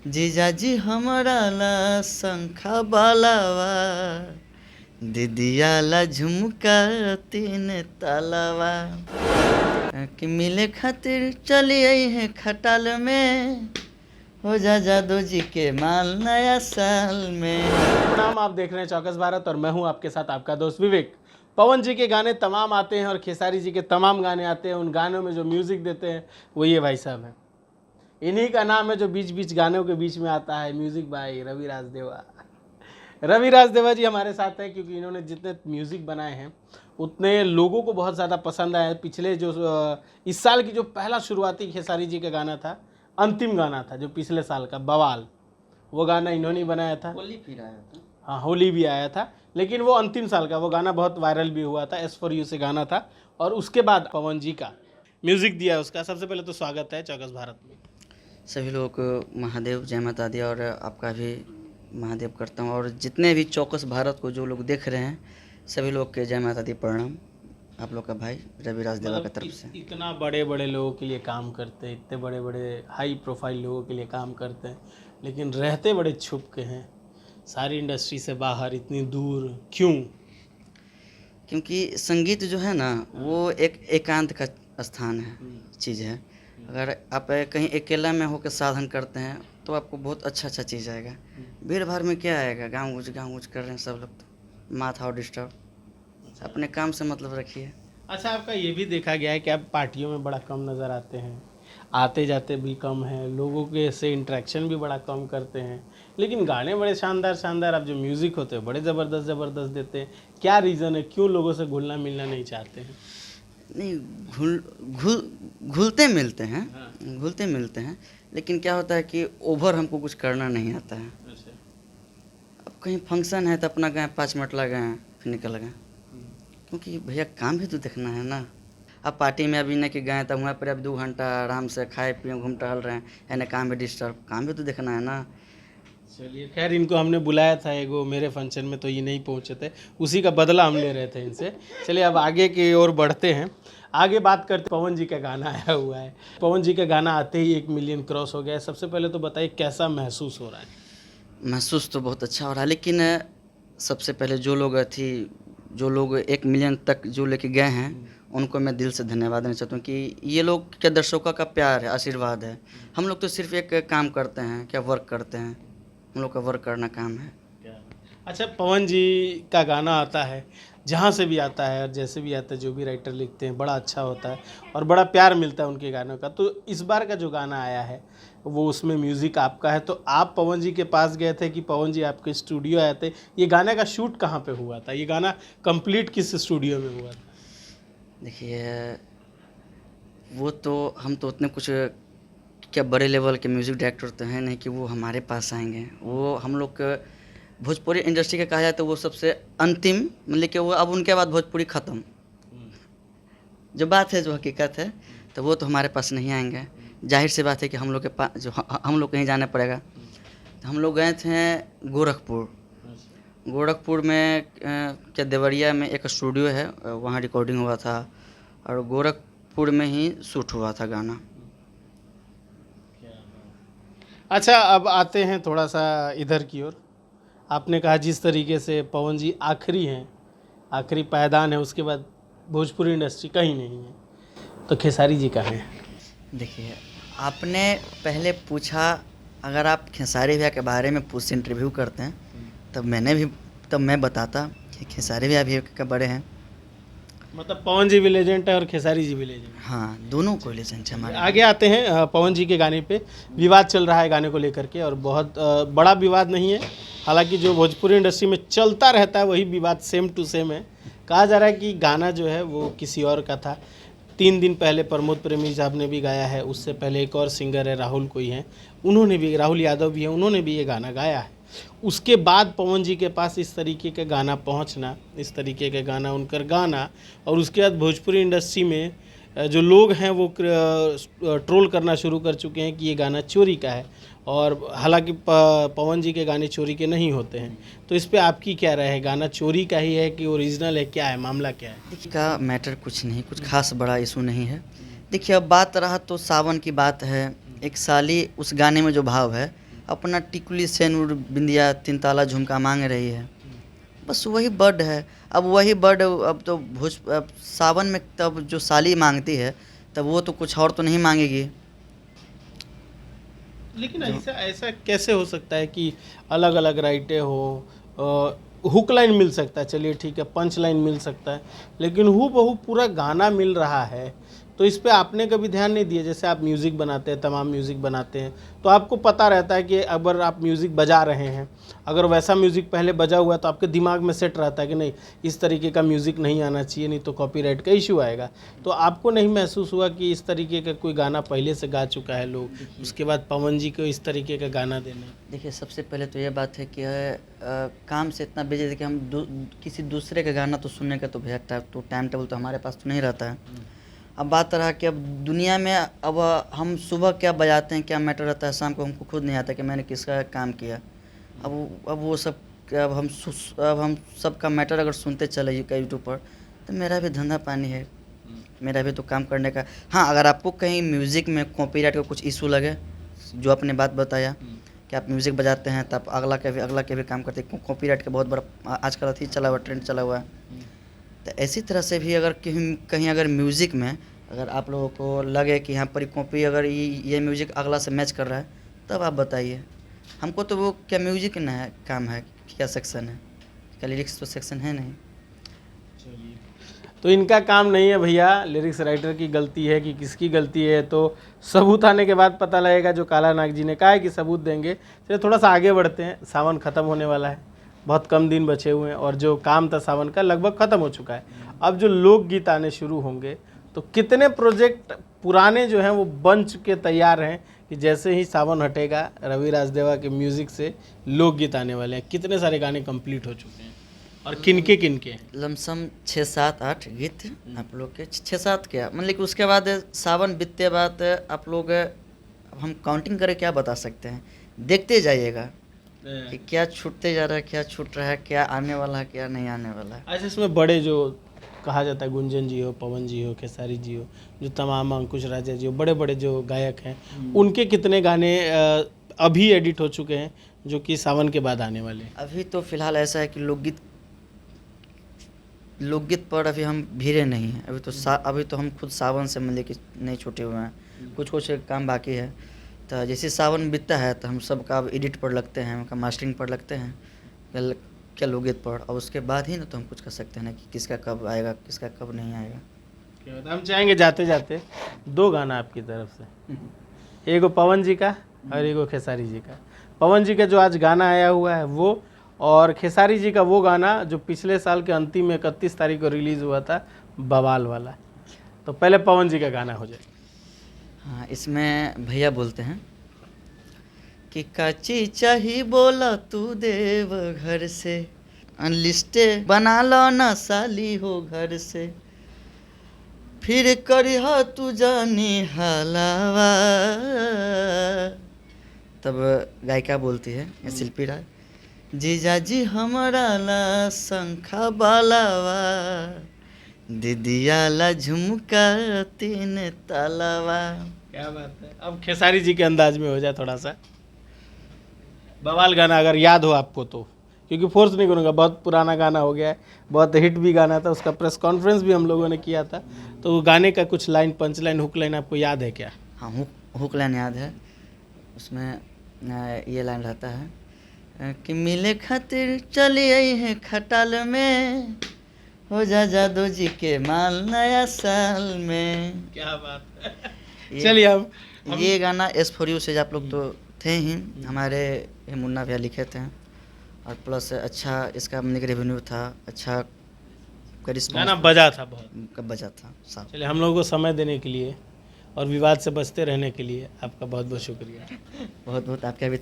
जीजाजी हमारा ला शंखा बालावा, दीदिया ला झुमका तीन तालावा, कि मिले खातिर चली आई है खटाल में, हो जा जादू जी के माल नया साल में। प्रणाम, आप देख रहे हैं चौकस भारत और मैं हूं आपके साथ आपका दोस्त विवेक। पवन जी के गाने तमाम आते हैं और खेसारी जी के तमाम गाने आते हैं। उन गानों में जो म्यूज़िक देते हैं वो ये भाई साहब हैं। इन्हीं का नाम है जो बीच बीच गानों के बीच में आता है, म्यूज़िक बाय रवि राजदेवा। रवि राजदेवा जी हमारे साथ हैं क्योंकि इन्होंने जितने म्यूज़िक बनाए हैं उतने लोगों को बहुत ज़्यादा पसंद आए। पिछले जो इस साल की जो पहला शुरुआती खेसारी जी का गाना था, अंतिम गाना था जो पिछले साल का बवाल, वो गाना इन्होंने बनाया था। होली फिर आया था। हाँ, होली भी आया था, लेकिन वो अंतिम साल का वो गाना बहुत वायरल भी हुआ था। एस फॉर यू से गाना था और उसके बाद पवन जी का म्यूज़िक दिया उसका। सबसे पहले तो स्वागत है चौकस भारत में। सभी लोगों को महादेव जय माता दी और आपका भी महादेव करता हूँ। और जितने भी चौकस भारत को जो लोग देख रहे हैं सभी लोग के जय माता दी प्रणाम। आप लोग का भाई रवि राजदेवा की तरफ से। इतना बड़े बड़े लोगों के लिए काम करते हैं, इतने बड़े बड़े हाई प्रोफाइल लोगों के लिए काम करते हैं, लेकिन रहते बड़े छुप के हैं, सारी इंडस्ट्री से बाहर, इतनी दूर क्यों? क्योंकि संगीत जो है ना वो एक एकांत का स्थान है, चीज़ है। अगर आप कहीं अकेला में होकर साधन करते हैं तो आपको बहुत अच्छा चीज़ आएगा। भीड़ भाड़ में क्या आएगा? गाँव गुज कर रहे हैं सब लोग, तो माथा और डिस्टर्ब। अपने काम से मतलब रखिए। अच्छा, आपका ये भी देखा गया है कि आप पार्टियों में बड़ा कम नज़र आते हैं, आते जाते भी कम हैं, लोगों के से इंटरेक्शन भी बड़ा कम करते हैं, लेकिन गाने बड़े शानदार शानदार, आप जो म्यूज़िक होते हैं बड़े ज़बरदस्त देते हैं। क्या रीज़न है, क्यों लोगों से घुलना मिलना नहीं चाहते हैं? नहीं, घुलते मिलते हैं, घुलते मिलते हैं, लेकिन क्या होता है कि ओवर हमको कुछ करना नहीं आता है। अब कहीं फंक्शन है तो अपना गए, 5 मिनट लगाएं फिर निकल गए, क्योंकि भैया काम भी तो देखना है ना। अब पार्टी में अभी नहीं कि गए तो वहाँ पर अब 2 घंटा आराम से खाए पिए घूम टहल रहे हैं, यानी काम भी डिस्टर्ब, काम भी तो देखना है ना। चलिए खैर, इनको हमने बुलाया था एगो मेरे फंक्शन में, तो ये नहीं पहुंचे थे, उसी का बदला हम ले रहे थे इनसे। चलिए अब आगे की ओर बढ़ते हैं, आगे बात करते। पवन जी का गाना आया हुआ है, पवन जी का गाना आते ही 1 मिलियन क्रॉस हो गया है। सबसे पहले तो बताइए कैसा महसूस हो रहा है? महसूस तो बहुत अच्छा हो रहा है, लेकिन सबसे पहले जो लोग 1 मिलियन तक जो लेके गए हैं उनको मैं दिल से धन्यवाद देना चाहता हूँ कि ये लोग क्या दर्शकों का प्यार है, आशीर्वाद है। हम लोग तो सिर्फ एक काम करते हैं, क्या वर्क करते हैं, हम लोग का वर्क करना काम है। अच्छा, पवन जी का गाना आता है, जहाँ से भी आता है और जैसे भी आता है, जो भी राइटर लिखते हैं बड़ा अच्छा होता है और बड़ा प्यार मिलता है उनके गानों का। तो इस बार का जो गाना आया है वो उसमें म्यूज़िक आपका है, तो आप पवन जी के पास गए थे कि पवन जी आपके स्टूडियो आए थे? ये गाने का शूट कहाँ पे हुआ था? ये गाना कंप्लीट किस स्टूडियो में हुआ था? देखिए, वो तो हम तो उतने कुछ क्या बड़े लेवल के म्यूज़िक डायरेक्टर तो हैं नहीं कि वो हमारे पास आएंगे। वो हम लोग के भोजपुरी इंडस्ट्री का कहा जाए तो वो सबसे अंतिम, मतलब कि वो अब उनके बाद भोजपुरी ख़त्म। जो बात है, जो हकीकत है, तो वो तो हमारे पास नहीं आएंगे। जाहिर सी बात है कि हम लोग के पास जो हम लोग कहीं जाना पड़ेगा। तो हम लोग गए थे गोरखपुर में, क्या देवरिया में एक स्टूडियो है, वहाँ रिकॉर्डिंग हुआ था और गोरखपुर में ही शूट हुआ था गाना। अच्छा, अब आते हैं थोड़ा सा इधर की ओर। आपने कहा जिस तरीके से पवन जी आखिरी हैं, आखिरी पायदान है, उसके बाद भोजपुरी इंडस्ट्री कहीं नहीं है, तो खेसारी जी कहाँ हैं? देखिए, आपने पहले पूछा, अगर आप खेसारी भैया के बारे में पूछ इंटरव्यू करते हैं तब मैं बताता कि खेसारी भैया भी के बड़े हैं। मतलब पवन जी भी लेजेंड है और खेसारी जी भी लेजेंड है। हाँ, दोनों को लेजेंड है हमारे। आगे आते हैं, पवन जी के गाने पे विवाद चल रहा है गाने को लेकर के, और बहुत बड़ा विवाद नहीं है, हालांकि जो भोजपुरी इंडस्ट्री में चलता रहता है वही विवाद सेम टू सेम है। कहा जा रहा है कि गाना जो है वो किसी और का था। 3 दिन पहले प्रमोद प्रेमी साहब ने भी गाया है, उससे पहले एक और सिंगर है राहुल कोई है, उन्होंने भी, राहुल यादव भी है, उन्होंने भी ये गाना गाया है। उसके बाद पवन जी के पास इस तरीके का गाना पहुंचना, इस तरीके का गाना उनकर गाना, और उसके बाद भोजपुरी इंडस्ट्री में जो लोग हैं वो ट्रोल करना शुरू कर चुके हैं कि ये गाना चोरी का है, और हालांकि पवन जी के गाने चोरी के नहीं होते हैं। तो इस पे आपकी क्या राय है? गाना चोरी का ही है कि ओरिजिनल है? क्या है मामला, क्या है? देखिए, का मैटर कुछ नहीं, कुछ खास बड़ा इशू नहीं है। देखिए, अब बात रहा तो सावन की बात है, एक साली उस गाने में जो भाव है, अपना टिकुली सेनुर बिंदिया 3 ताला झुमका मांग रही है, बस वही बर्ड है। अब वही बर्ड अब तो अब सावन में तब जो साली मांगती है तब वो तो कुछ और तो नहीं मांगेगी। लेकिन ऐसा ऐसा कैसे हो सकता है कि अलग अलग राइटें हो, हुक लाइन मिल सकता है, चलिए ठीक है, पंच लाइन मिल सकता है, लेकिन हूबहू पूरा गाना मिल रहा है, तो इस पे आपने कभी ध्यान नहीं दिया? जैसे आप म्यूज़िक बनाते हैं, तमाम म्यूज़िक बनाते हैं, तो आपको पता रहता है कि अगर आप म्यूज़िक बजा रहे हैं, अगर वैसा म्यूज़िक पहले बजा हुआ है तो आपके दिमाग में सेट रहता है कि नहीं, इस तरीके का म्यूज़िक नहीं आना चाहिए, नहीं तो कॉपीराइट का इशू आएगा। तो आपको नहीं महसूस हुआ कि इस तरीके का कोई गाना पहले से गा चुका है लोग, उसके बाद पवन जी को इस तरीके का गाना देना? देखिए, सबसे पहले तो ये बात है कि काम से इतना बिजी थे कि हम किसी दूसरे का गाना तो सुनने का तो भैया टाइम टेबल तो हमारे पास तो नहीं रहता है। अब बात रहा कि अब दुनिया में अब हम सुबह क्या बजाते हैं, क्या मैटर रहता है, शाम को हमको खुद नहीं आता कि मैंने किसका काम किया। अब वो सब अब हम सबका मैटर अगर सुनते चले यूट्यूब पर, तो मेरा भी धंधा पानी है, मेरा भी तो काम करने का। हाँ, अगर आपको कहीं म्यूज़िक में कॉपीराइट का कुछ इशू लगे, जो आपने बात बताया कि आप म्यूज़िक बजाते हैं तब अगला के भी काम करते हैं, कॉपीराइट का बहुत बड़ा आजकल अथी चला हुआ, ट्रेंड चला हुआ है। तो ऐसी तरह से भी अगर कहीं अगर म्यूज़िक में अगर आप लोगों को लगे कि यहाँ पर कॉपी अगर ये म्यूज़िक अगला से मैच कर रहा है, तब आप बताइए हमको। तो वो क्या म्यूज़िक ना है, काम है, क्या सेक्शन है, क्या लिरिक्स तो सेक्शन है नहीं। तो इनका काम नहीं है भैया, लिरिक्स राइटर की गलती है कि किसकी गलती है, तो सबूत आने के बाद पता लगेगा। जो काला नाग जी ने कहा है कि सबूत देंगे। चलिए थोड़ा सा आगे बढ़ते हैं, सावन ख़त्म होने वाला है, बहुत कम दिन बचे हुए हैं, और जो काम था सावन का लगभग ख़त्म हो चुका है। अब जो लोकगीत आने शुरू होंगे, तो कितने प्रोजेक्ट पुराने जो हैं वो बन चुके तैयार हैं कि जैसे ही सावन हटेगा रवि राजदेवा के म्यूज़िक से लोकगीत आने वाले हैं? कितने सारे गाने कंप्लीट हो चुके हैं और किनके किनके? लमसम 6, 7, 8 गीत आप लोग के 6, 7 क्या मतलब कि उसके बाद सावन बीतते बाद आप लोग, अब हम काउंटिंग करके क्या बता सकते हैं, देखते जाइएगा कि क्या छूटते जा रहा है, क्या छूट रहा है, क्या आने वाला है, क्या नहीं आने वाला है। ऐसे इसमें बड़े जो कहा जाता है, गुंजन जी हो, पवन जी हो, खेसारी जी हो, जो तमाम अंकुश राजा जी हो, बड़े बड़े जो गायक हैं, उनके कितने गाने अभी एडिट हो चुके हैं जो कि सावन के बाद आने वाले हैं? अभी तो फिलहाल ऐसा है कि लोकगीत पर अभी हम भीड़े नहीं हैं। अभी तो हम खुद सावन से मतलब कि नहीं छूटे हुए हैं, कुछ काम बाकी है। तो जैसे सावन बीतता है तो हम सब का अब एडिट पर लगते हैं, उनका मास्टरिंग पर लगते हैं, क्या लोकगीत पर, और उसके बाद ही ना तो हम कुछ कर सकते हैं ना कि किसका कब आएगा, किसका कब नहीं आएगा। हम चाहेंगे जाते जाते 2 गाना आपकी तरफ से, एगो पवन जी का और एगो खेसारी जी का। पवन जी का जो आज गाना आया हुआ है वो, और खेसारी जी का वो गाना जो पिछले साल के अंतिम 31 तारीख को रिलीज़ हुआ था, बवाल वाला। तो पहले पवन जी का गाना हो जाए। हाँ, इसमें भैया बोलते हैं कि काची चाही बोला तू देव घर से, लिस्टे बना लो ना साली हो घर से, फिर करिहा तू जानी हलावा। तब गायिका बोलती है, ये शिल्पी राय, जीजाजी हमारा ला शंखा बालावा, दीदिया ला झुमका 3 तालावा। क्या बात है। अब खेसारी जी के अंदाज में हो जाए थोड़ा सा, बवाल गाना अगर याद हो आपको तो, क्योंकि फोर्स नहीं करूँगा, बहुत पुराना गाना हो गया है, बहुत हिट भी गाना था, उसका प्रेस कॉन्फ्रेंस भी हम लोगों ने किया था। तो वो गाने का कुछ line, punch line, hook line आपको याद है क्या? हाँ, हुक लाइन याद है। उसमें ये लाइन रहता है कि मिले खातिर चली आई है खटाल में, हो जा जादू जी के माल नया साल में। क्या बात है। चलिए अब ये गाना S4U से आप लोग तो थे ही, हमारे मुन्ना भैया लिखे थे, और प्लस अच्छा इसका मतलब रेवेन्यू था, अच्छा गाना बजा था, बहुत बजा था साहब। चलिए, हम लोगों को समय देने के लिए और विवाद से बचते रहने के लिए आपका बहुत बहुत शुक्रिया। बहुत बहुत आपका भी।